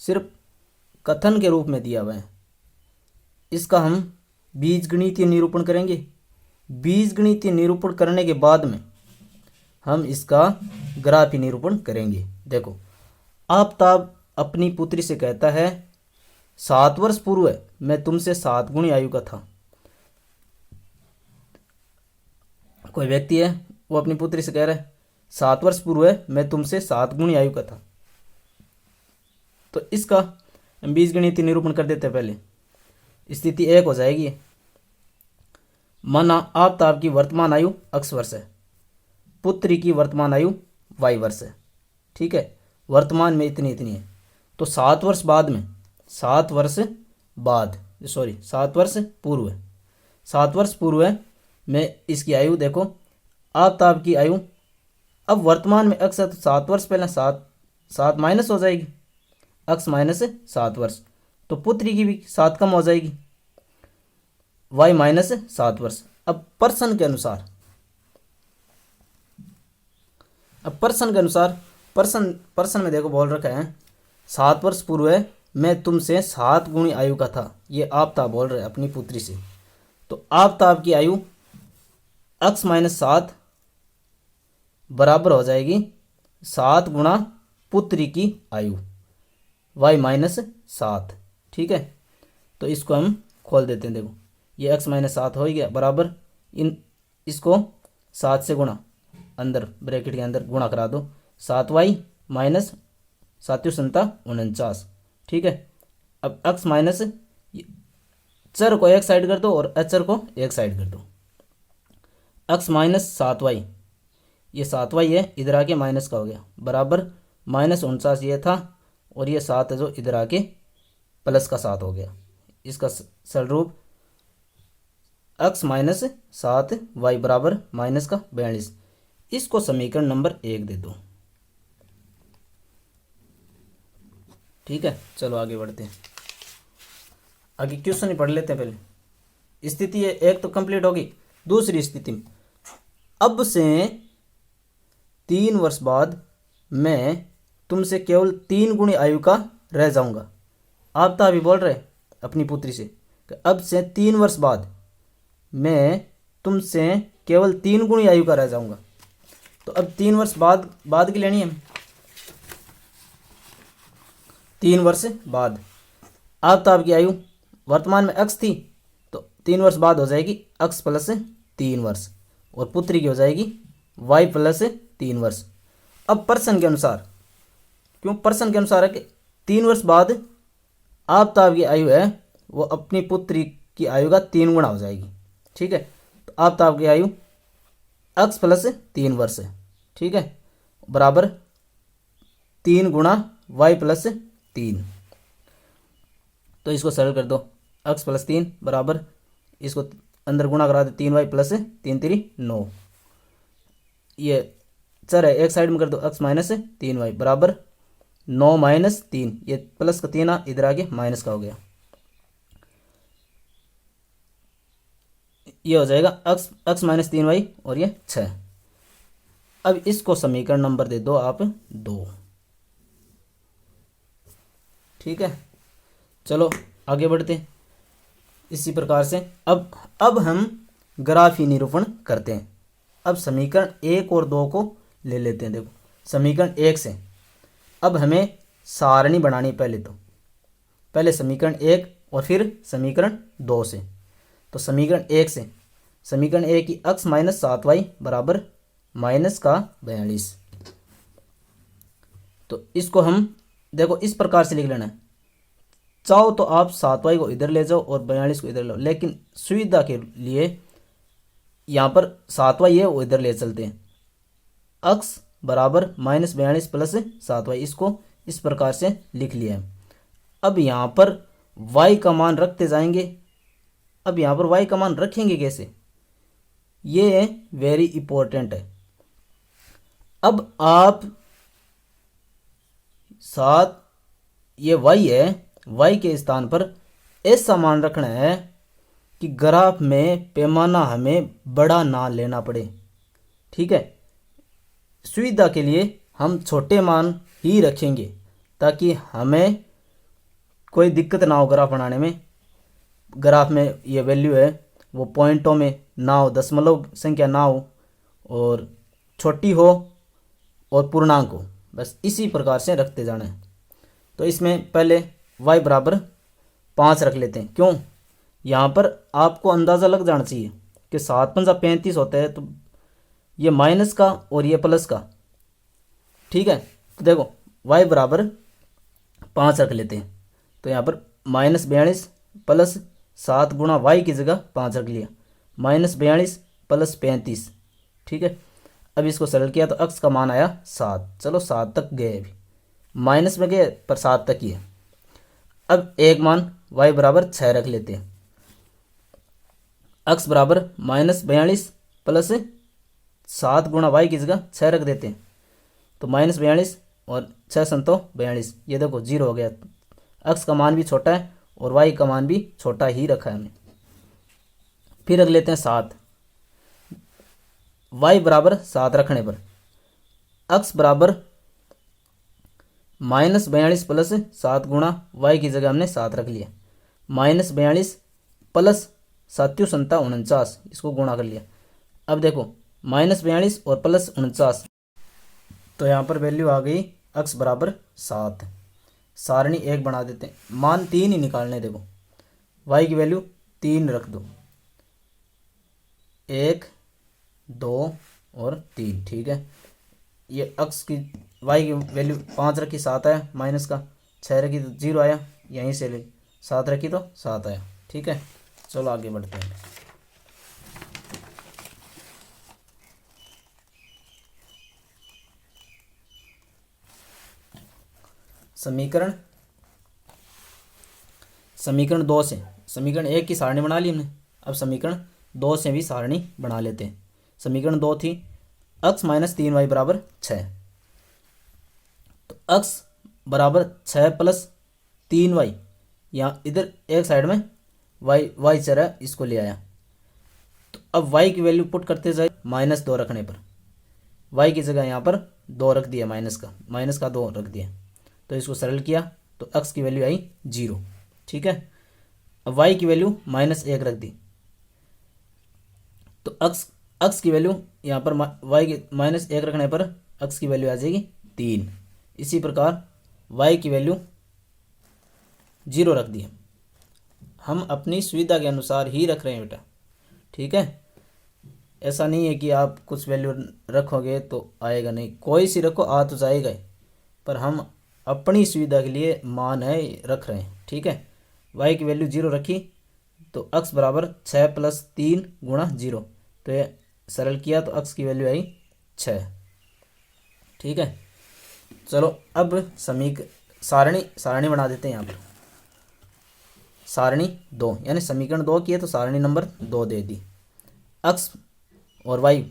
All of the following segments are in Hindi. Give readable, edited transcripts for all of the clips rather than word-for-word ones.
सिर्फ कथन के रूप में दिया हुआ है। इसका हम बीजगणितीय निरूपण करेंगे। बीजगणितीय निरूपण करने के बाद में हम इसका ग्राफीय निरूपण करेंगे। देखो, आफताब अपनी पुत्री से कहता है 7 वर्ष पूर्व मैं तुमसे 7 गुणी आयु का था। कोई व्यक्ति है, वो अपनी पुत्री से कह रहा है 7 वर्ष पूर्व मैं तुमसे 7 गुणी आयु का था। तो इसका बीजगणितीय निरूपण कर देते हैं। पहले स्थिति 1 हो जाएगी। माना आफताब की वर्तमान आयु x वर्ष है, पुत्री की वर्तमान आयु y वर्ष है। ठीक है, वर्तमान में इतनी इतनी है। तो 7 वर्ष बाद में 7 वर्ष पूर्व 7 वर्ष पूर्व में इसकी आयु देखो, आफताब की आयु अब वर्तमान में x है तो 7 वर्ष पहले 7 माइनस हो जाएगी, x माइनस 7 वर्ष। तो पुत्री की भी 7 कम हो जाएगी, y माइनस 7 वर्ष। अब प्रश्न के अनुसार प्रश्न में देखो बोल रखा है 7 वर्ष पूर्व मैं तुमसे 7 गुणी आयु का था। ये आफताब बोल रहे अपनी पुत्री से। तो आफताब की आयु x माइनस 7 बराबर हो जाएगी 7 गुणा पुत्री की आयु y माइनस 7। ठीक है, तो इसको हम खोल देते हैं। देखो, ये x माइनस 7 हो गया बराबर इसको 7 से गुणा, अंदर ब्रैकेट के अंदर गुणा करा दो, 7y माइनस 7×7 ठीक है। अब x माइनस चर को एक साइड कर दो और अचर को एक साइड कर दो। x माइनस 7y, ये 7y है, इधर आके माइनस का हो गया बराबर -49 ये था, और ये 7 है जो इधर आके प्लस का 7 हो गया। इसका सरल रूप x माइनस 7y बराबर माइनस का 42। इसको समीकरण नंबर 1 दे दो। ठीक है, चलो आगे बढ़ते हैं। आगे क्वेश्चन ही पढ़ लेते हैं। पहले स्थिति 1 तो कंप्लीट होगी। दूसरी स्थिति में अब से 3 वर्ष बाद मैं तुमसे केवल 3 गुणी आयु का रह जाऊंगा। आप तो अभी बोल रहे अपनी पुत्री से कि अब से 3 वर्ष बाद मैं तुमसे केवल 3 गुणी आयु का रह जाऊंगा। तो अब 3 वर्ष बाद की लेनी है। 3 वर्ष बाद आफताब की आयु वर्तमान में x थी, तो 3 वर्ष बाद हो जाएगी x प्लस 3 वर्ष, और पुत्री की हो जाएगी y प्लस 3 वर्ष। अब प्रश्न के अनुसार, क्यों प्रश्न के अनुसार है कि 3 वर्ष बाद आफताब की आयु है वो अपनी पुत्री की आयु का 3 गुणा हो जाएगी। ठीक है, तो आफताब की आयु x प्लस 3 वर्ष है। ठीक है, बराबर 3 गुणा y प्लस 3। तो इसको सरल कर दो, x प्लस 3 बराबर इसको अंदर गुणा करा दे, 3y प्लस 3 3 9। ये चर है, एक साइड में कर दो, x माइनस 3y बराबर 9 माइनस 3, ये प्लस का 3 इधर आके माइनस का हो गया। ये हो जाएगा x माइनस 3y और ये 6। अब इसको समीकरण नंबर दे दो आप 2। ठीक है, चलो आगे बढ़ते हैं। इसी प्रकार से अब हम ग्राफीय निरूपण करते हैं। अब समीकरण 1 और 2 को ले लेते हैं। देखो, समीकरण 1 से अब हमें सारणी बनानी। पहले समीकरण 1 और फिर समीकरण 2 से। तो समीकरण 1 से, समीकरण 1 की x माइनस 7y बराबर माइनस का 42। तो इसको हम देखो इस प्रकार से लिख लेना है। चाहो तो आप 7y को इधर ले जाओ और 42 को इधर लो, लेकिन सुविधा के लिए यहाँ पर 7y है वो इधर ले चलते हैं। x बराबर -42 प्लस 7y, इसको इस प्रकार से लिख लिया है। अब यहाँ पर y का मान रखते जाएंगे। अब यहाँ पर y का मान रखेंगे कैसे, ये वेरी इंपॉर्टेंट है। अब आप 7, ये y है, y के स्थान पर ऐसा मान रखना है कि ग्राफ में पैमाना हमें बड़ा ना लेना पड़े। ठीक है, सुविधा के लिए हम छोटे मान ही रखेंगे ताकि हमें कोई दिक्कत ना हो ग्राफ बनाने में। ग्राफ में ये वैल्यू है वो पॉइंटों में ना हो, दशमलव संख्या ना हो, और छोटी हो और पूर्णांक हो, बस इसी प्रकार से रखते जाना है। तो इसमें पहले y बराबर 5 रख लेते हैं। क्यों? यहाँ पर आपको अंदाज़ा लग जाना चाहिए कि 7 पंजा 35 होता है, तो ये माइनस का और ये प्लस का। ठीक है, तो देखो y बराबर 5 रख लेते हैं। तो यहाँ पर -42 प्लस 7 गुणा y की जगह 5 रख लिया, -42 प्लस 35। ठीक है, अब इसको सरल किया तो x का मान आया 7। चलो 7 तक गए, अभी माइनस में गए पर 7 तक ही है। अब एक मान y बराबर 6 रख लेते हैं। x बराबर -42 प्लस 7 गुणा y की जगह 6 रख देते हैं, तो -42 और 6 संतो 42, ये देखो 0 हो गया। x का मान भी छोटा है और y का मान भी छोटा ही रखा है हमने। फिर रख लेते हैं 7। y बराबर 7 रखने पर x बराबर -42 प्लस 7 गुणा y की जगह हमने 7 रख लिया, -42 प्लस 7 संता 49, इसको गुणा कर लिया। अब देखो -42 और प्लस 49, तो यहाँ पर वैल्यू आ गई x बराबर 7। सारणी 1 बना देते हैं, मान 3 ही निकालने। देखो y की वैल्यू 3 रख दो, 1 2 और 3। ठीक है, ये x की y की वैल्यू 5 रखी 7 आया, माइनस का 6 रखी तो 0 आया, यहीं से ले 7 रखी तो 7 आया। ठीक है, चलो आगे बढ़ते हैं। समीकरण 2 से समीकरण 1 की सारणी बना ली हमने, अब समीकरण 2 से भी सारणी बना लेते हैं। समीकरण 2 थी x माइनस 3y बराबर 6, तो x बराबर 6 प्लस 3y, यहाँ इधर एक साइड में y चर है, इसको ले आया। तो अब y की वैल्यू पुट करते जाए, -2 रखने पर y की जगह यहाँ पर 2 रख दिया, माइनस का 2 रख दिया, तो इसको सरल किया तो x की वैल्यू आई 0। ठीक है, अब y की वैल्यू -1 रख दी, तो x की वैल्यू यहाँ पर y की -1 रखने पर x की वैल्यू आ जाएगी 3। इसी प्रकार y की वैल्यू 0 रख दी। हम अपनी सुविधा के अनुसार ही रख रहे हैं बेटा। ठीक है, ऐसा नहीं है कि आप कुछ वैल्यू रखोगे तो आएगा नहीं, कोई सी रखो आ तो जाएगा ही, पर हम अपनी सुविधा के लिए मान है रख रहे हैं। ठीक है, y की वैल्यू 0 रखी तो x बराबर 6 प्लस 3 गुणा 0, तो ये सरल किया तो x की वैल्यू आई 6। ठीक है, चलो अब सारणी बना देते हैं। यहाँ पर सारणी 2, यानी समीकरण 2 की है तो सारणी नंबर 2 दे दी। x और y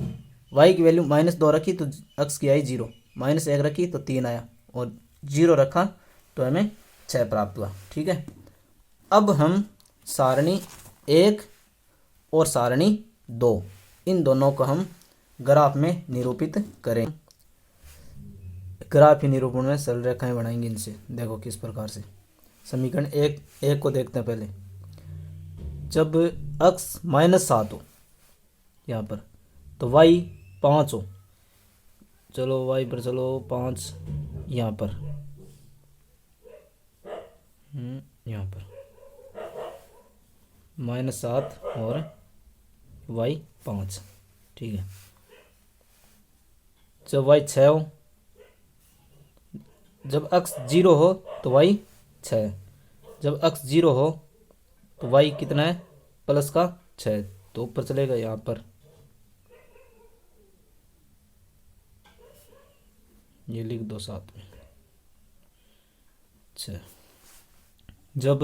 की वैल्यू -2 रखी तो x की आई 0, -1 रखी तो 3 आया, और 0 रखा तो हमें 6 प्राप्त हुआ। ठीक है, अब हम सारणी 1 और सारणी 2 इन दोनों को हम ग्राफ में निरूपित करें। ग्राफ ही निरूपण में सरल रेखाएं बनाएंगे इनसे। देखो किस प्रकार से। समीकरण 1 को देखते हैं पहले। जब x -7 हो यहाँ पर, तो y 5 हो। चलो y पर चलो 5 यहाँ पर, यहाँ पर -7 और y 5। ठीक है, जब y 6 हो, जब x 0 हो तो y 6, जब x 0 हो तो y कितना है प्लस का 6, तो ऊपर चलेगा यहाँ पर, ये लिख दो साथ में 6। जब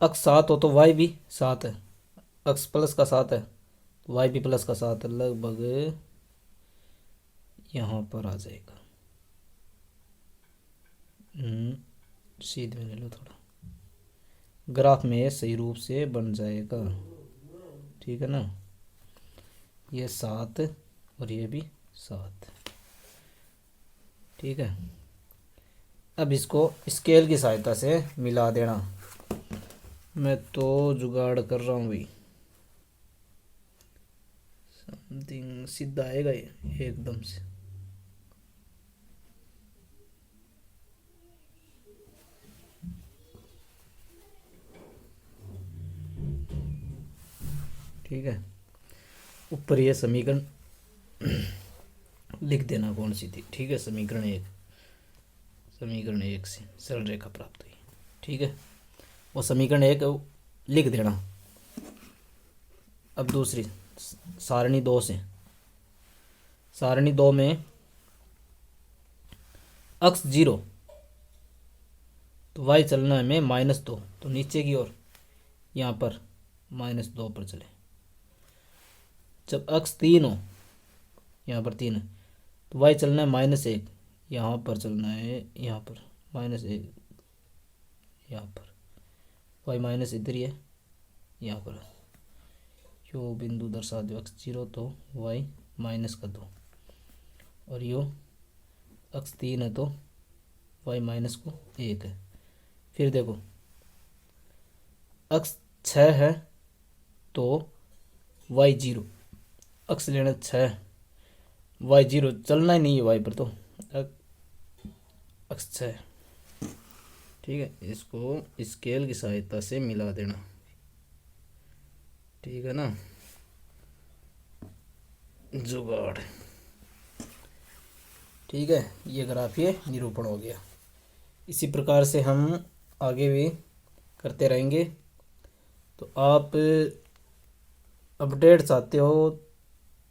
x 7 हो तो y भी 7 है, x प्लस का 7 है, y भी प्लस का 7 है, लगभग यहाँ पर आ जाएगा। सीधे में ले लो थोड़ा, ग्राफ में सही रूप से बन जाएगा। ठीक है ना, ये 7 और ये भी 7। ठीक है, अब इसको स्केल की सहायता से मिला देना। मैं तो जुगाड़ कर रहा हूँ भाई, समथिंग सीधा आएगा ये एकदम से। ठीक है, ऊपर ये समीकरण लिख देना कौन सी थी। ठीक है, समीकरण एक से सरल रेखा प्राप्त हुई। ठीक है, वो समीकरण एक लिख देना। अब दूसरी सारणी दो से, सारणी दो में अक्स 0 तो वाई चलना है में -2, तो नीचे की ओर यहाँ पर -2 पर चले। जब अक्स 3 हो, यहाँ पर 3 है, तो वाई चलना है -1, यहाँ पर चलना है, यहाँ पर -1, यहाँ पर वाई माइनस इधर ही है, यहाँ पर यो बिंदु दर्शा दो अक्स 0 तो वाई -2, और यो अक्स 3 है तो वाई -1 है। फिर देखो अक्स 6 है तो वाई 0, अक्स लेना 6, वाई 0 चलना ही नहीं है वाई पर, तो अक्स 6। ठीक है, इसको स्केल की सहायता से मिला देना। ठीक है ना, जुगाड़। ठीक है, ये ग्राफ ये निरूपण हो गया। इसी प्रकार से हम आगे भी करते रहेंगे। तो आप अपडेट चाहते हो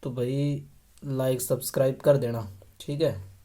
तो भाई लाइक सब्सक्राइब कर देना। ठीक है।